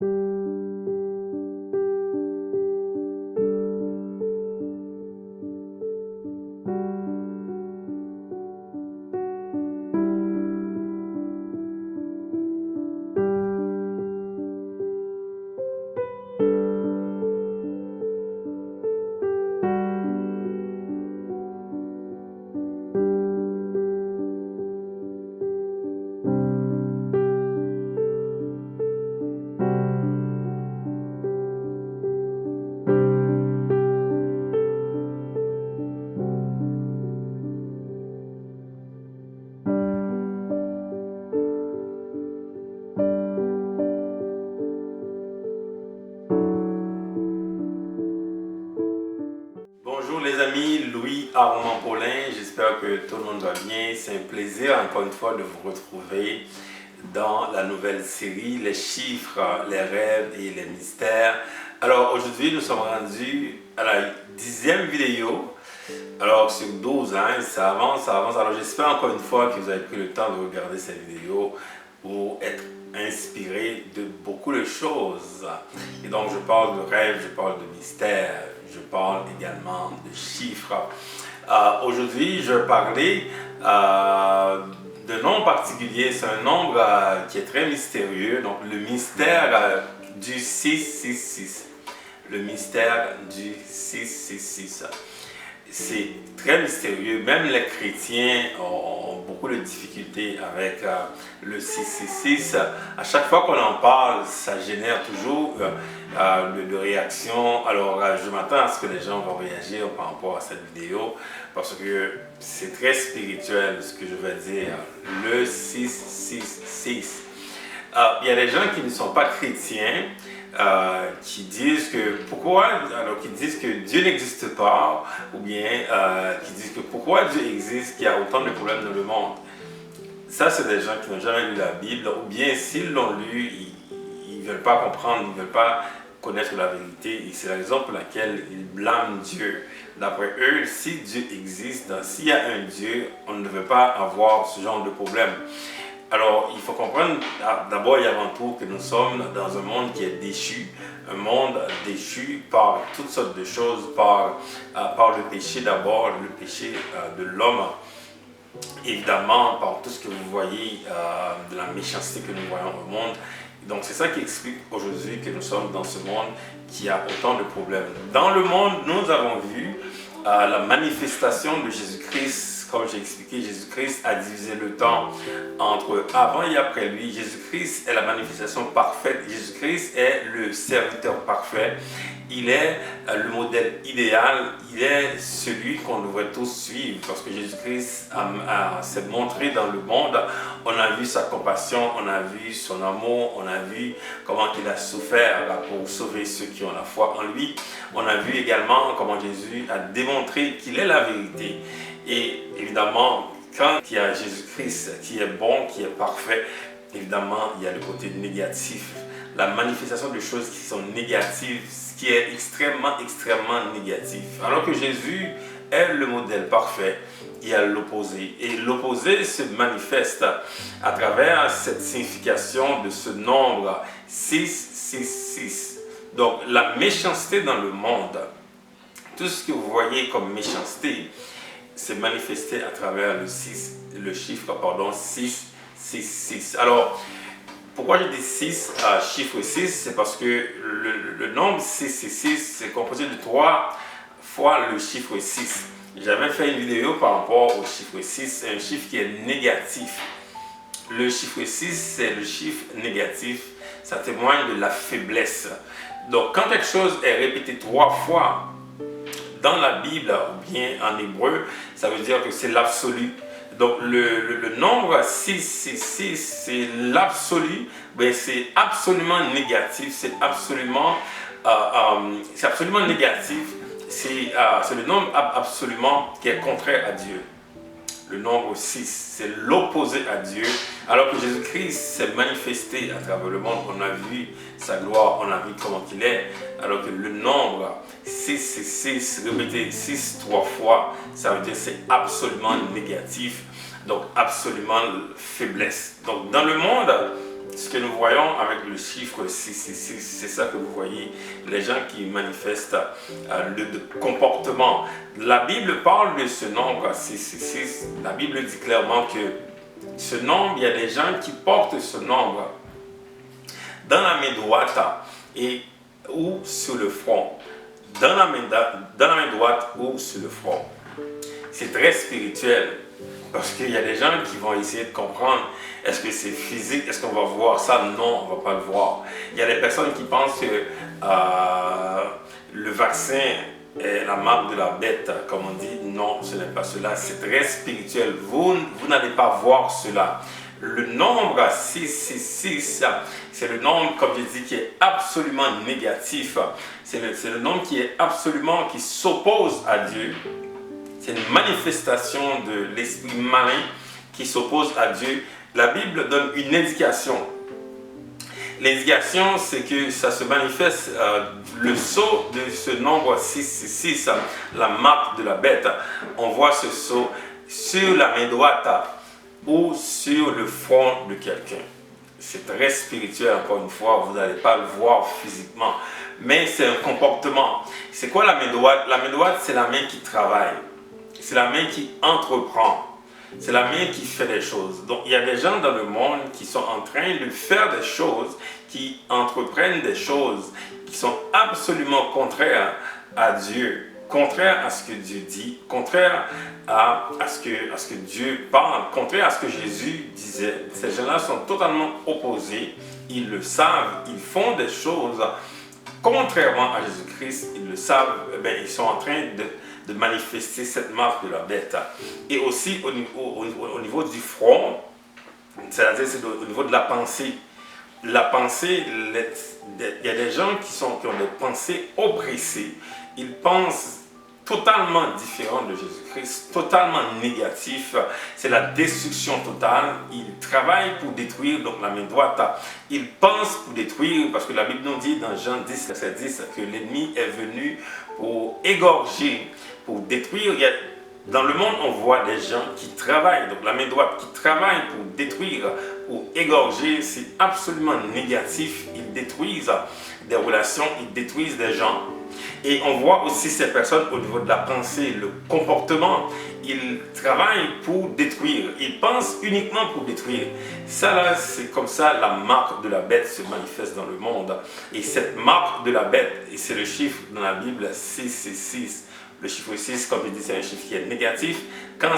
Bonjour les amis, Louis Armand Paulin, j'espère que tout le monde va bien. C'est un plaisir encore une fois de vous retrouver dans la nouvelle série Les chiffres, les rêves et les mystères. Alors aujourd'hui nous sommes rendus à la 10e vidéo. Alors sur 12, ça avance. Alors j'espère encore une fois que vous avez pris le temps de regarder cette vidéo pour être inspiré de beaucoup de choses. Et donc je parle de rêves, je parle de mystères, je parle également de chiffres. Aujourd'hui je vais parler d'un nombre particulier, c'est un nombre qui est très mystérieux, donc le mystère du 666. Le mystère du 666. C'est très mystérieux, même les chrétiens ont beaucoup de difficultés avec le 666. À chaque fois qu'on en parle, ça génère toujours de réactions. Alors je m'attends à ce que les gens vont réagir par rapport à cette vidéo parce que c'est très spirituel ce que je vais dire. Le 666. Il y a des gens qui ne sont pas chrétiens qui disent que disent que Dieu n'existe pas, ou bien qui disent que pourquoi Dieu existe, qu'il y a autant de problèmes dans le monde. Ça, c'est des gens qui n'ont jamais lu la Bible, ou bien s'ils l'ont lu, ils ne veulent pas comprendre, ils ne veulent pas connaître la vérité, et c'est la raison pour laquelle ils blâment Dieu. D'après eux, si Dieu existe, s'il y a un Dieu, on ne veut pas avoir ce genre de problème. Alors, il faut comprendre d'abord et avant tout que nous sommes dans un monde qui est déchu, un monde déchu par toutes sortes de choses, par le péché d'abord, le péché de l'homme, évidemment par tout ce que vous voyez, de la méchanceté que nous voyons au monde. Donc c'est ça qui explique aujourd'hui que nous sommes dans ce monde qui a autant de problèmes. Dans le monde, nous avons vu la manifestation de Jésus-Christ. Comme j'ai expliqué, Jésus-Christ a divisé le temps entre avant et après lui. Jésus-Christ est la manifestation parfaite. Jésus-Christ est le serviteur parfait. Il est le modèle idéal. Il est celui qu'on devrait tous suivre parce que Jésus-Christ s'est montré dans le monde. On a vu sa compassion, on a vu son amour, on a vu comment il a souffert pour sauver ceux qui ont la foi en lui. On a vu également comment Jésus a démontré qu'il est la vérité. Et évidemment, quand il y a Jésus-Christ qui est bon, qui est parfait, évidemment, il y a le côté négatif. La manifestation de choses qui sont négatives, ce qui est extrêmement négatif. Alors que Jésus est le modèle parfait, il y a l'opposé. Et l'opposé se manifeste à travers cette signification de ce nombre 666. Donc, la méchanceté dans le monde, tout ce que vous voyez comme méchanceté, c'est manifesté à travers le chiffre 666. Alors, pourquoi je dis 6, chiffre 6, c'est parce que le nombre 666, c'est composé de 3 fois le chiffre 6. J'avais fait une vidéo par rapport au chiffre 6, c'est un chiffre qui est négatif. Le chiffre 6, c'est le chiffre négatif, ça témoigne de la faiblesse. Donc, quand quelque chose est répété 3 fois, dans la Bible ou bien en hébreu, ça veut dire que c'est l'absolu. Donc le nombre 666, c'est l'absolu, mais c'est absolument négatif, c'est absolument négatif, c'est le nombre absolument qui est contraire à Dieu. Le nombre 6, c'est l'opposé à Dieu. Alors que Jésus-Christ s'est manifesté à travers le monde, on a vu sa gloire, on a vu comment il est. Alors que le nombre 666, répété 6 3 fois, ça veut dire que c'est absolument négatif. Donc absolument faiblesse. Donc dans le monde, Ce que nous voyons avec le chiffre 666, c'est ça que vous voyez, les gens qui manifestent le comportement. La Bible parle de ce nombre 666. La Bible dit clairement que ce nombre, il y a des gens qui portent ce nombre dans la main droite ou sur le front. Dans la main droite ou sur le front. C'est très spirituel. Parce qu'il y a des gens qui vont essayer de comprendre, est-ce que c'est physique, est-ce qu'on va voir ça? Non, on ne va pas le voir. Il y a des personnes qui pensent que le vaccin est la marque de la bête, comme on dit. Non, ce n'est pas cela, c'est très spirituel. Vous n'allez pas voir cela. Le nombre 666, c'est le nombre, comme je dis, qui est absolument négatif. C'est le nombre qui s'oppose à Dieu. C'est une manifestation de l'esprit malin qui s'oppose à Dieu. La Bible donne une indication. L'indication, c'est que ça se manifeste, le sceau de ce nombre 666, la marque de la bête. On voit ce sceau sur la main droite ou sur le front de quelqu'un. C'est très spirituel, encore une fois, vous n'allez pas le voir physiquement. Mais c'est un comportement. C'est quoi la main droite? La main droite, c'est la main qui travaille. C'est la main qui entreprend. C'est la main qui fait des choses. Donc, il y a des gens dans le monde qui sont en train de faire des choses, qui entreprennent des choses, qui sont absolument contraires à Dieu, contraires à ce que Dieu dit, contraires à ce que Dieu parle, contraires à ce que Jésus disait. Ces gens-là sont totalement opposés. Ils le savent. Ils font des choses contrairement à Jésus-Christ. Ils le savent. Ils sont en train de manifester cette marque de la bête. Et aussi au niveau du front, c'est-à-dire c'est au niveau de la pensée. La pensée, il y a des gens qui ont des pensées oppressées. Ils pensent totalement différent de Jésus-Christ, totalement négatif. C'est la destruction totale. Ils travaillent pour détruire, donc la main droite. Ils pensent pour détruire, parce que la Bible nous dit dans Jean 10, verset 10, que l'ennemi est venu pour égorger, pour détruire. Dans le monde, on voit des gens qui travaillent, donc la main droite qui travaille pour détruire, pour égorger. C'est absolument négatif. Ils détruisent des relations, ils détruisent des gens. Et on voit aussi ces personnes au niveau de la pensée, le comportement. Ils travaillent pour détruire. Ils pensent uniquement pour détruire. Ça là, c'est comme ça la marque de la bête se manifeste dans le monde. Et cette marque de la bête, et c'est le chiffre dans la Bible, 666. Le chiffre 6, comme je dis, c'est un chiffre qui est négatif. Quand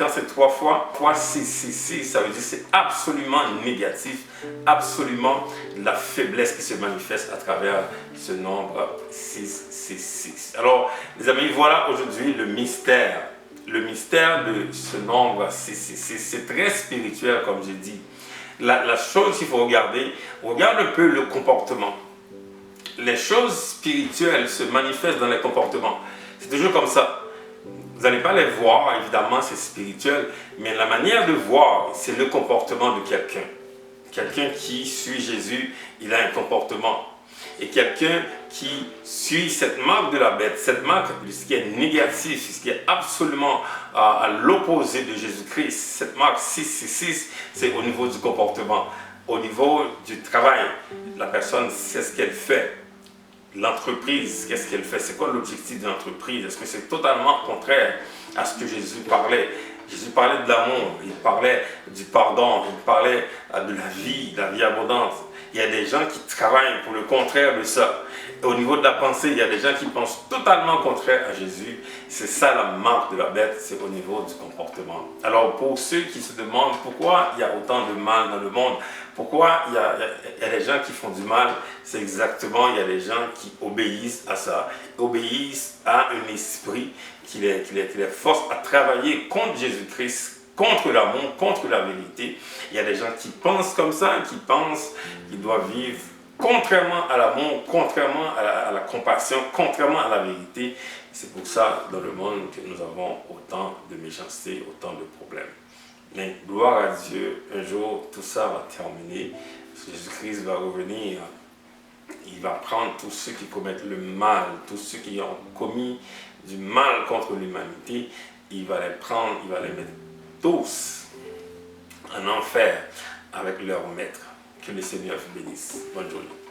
c'est 3 fois 666, ça veut dire que c'est absolument négatif, absolument la faiblesse qui se manifeste à travers ce nombre 666. Alors, les amis, voilà aujourd'hui le mystère de ce nombre 666. C'est très spirituel, comme j'ai dit. La chose qu'il faut regarder, on regarde un peu le comportement. Les choses spirituelles se manifestent dans les comportements. C'est toujours comme ça. Vous n'allez pas les voir, évidemment, c'est spirituel, mais la manière de voir, c'est le comportement de quelqu'un. Quelqu'un qui suit Jésus, il a un comportement. Et quelqu'un qui suit cette marque de la bête, cette marque, ce qui est négatif, ce qui est absolument à l'opposé de Jésus-Christ, cette marque 666, c'est au niveau du comportement. Au niveau du travail, la personne sait ce qu'elle fait. L'entreprise, qu'est-ce qu'elle fait? C'est quoi l'objectif de l'entreprise? Est-ce que c'est totalement contraire à ce que Jésus parlait? Jésus parlait de l'amour, il parlait du pardon, il parlait de la vie abondante. Il y a des gens qui travaillent pour le contraire de ça. Et au niveau de la pensée, il y a des gens qui pensent totalement contraire à Jésus. C'est ça la marque de la bête, c'est au niveau du comportement. Alors pour ceux qui se demandent pourquoi il y a autant de mal dans le monde, pourquoi il y a des gens qui font du mal, c'est exactement, il y a des gens qui obéissent à ça, obéissent à un esprit qui les force à travailler contre Jésus-Christ, contre l'amour, contre la vérité. Il y a des gens qui pensent comme ça, qui pensent qu'ils doivent vivre contrairement à l'amour, contrairement à la compassion, contrairement à la vérité. C'est pour ça, dans le monde, que nous avons autant de méchanceté, autant de problèmes. Mais gloire à Dieu, un jour, tout ça va terminer. Jésus-Christ va revenir. Il va prendre tous ceux qui commettent le mal, tous ceux qui ont commis du mal contre l'humanité. Il va les prendre, il va les mettre tous en enfer avec leur maître. Que le Seigneur vous bénisse. Bonne journée.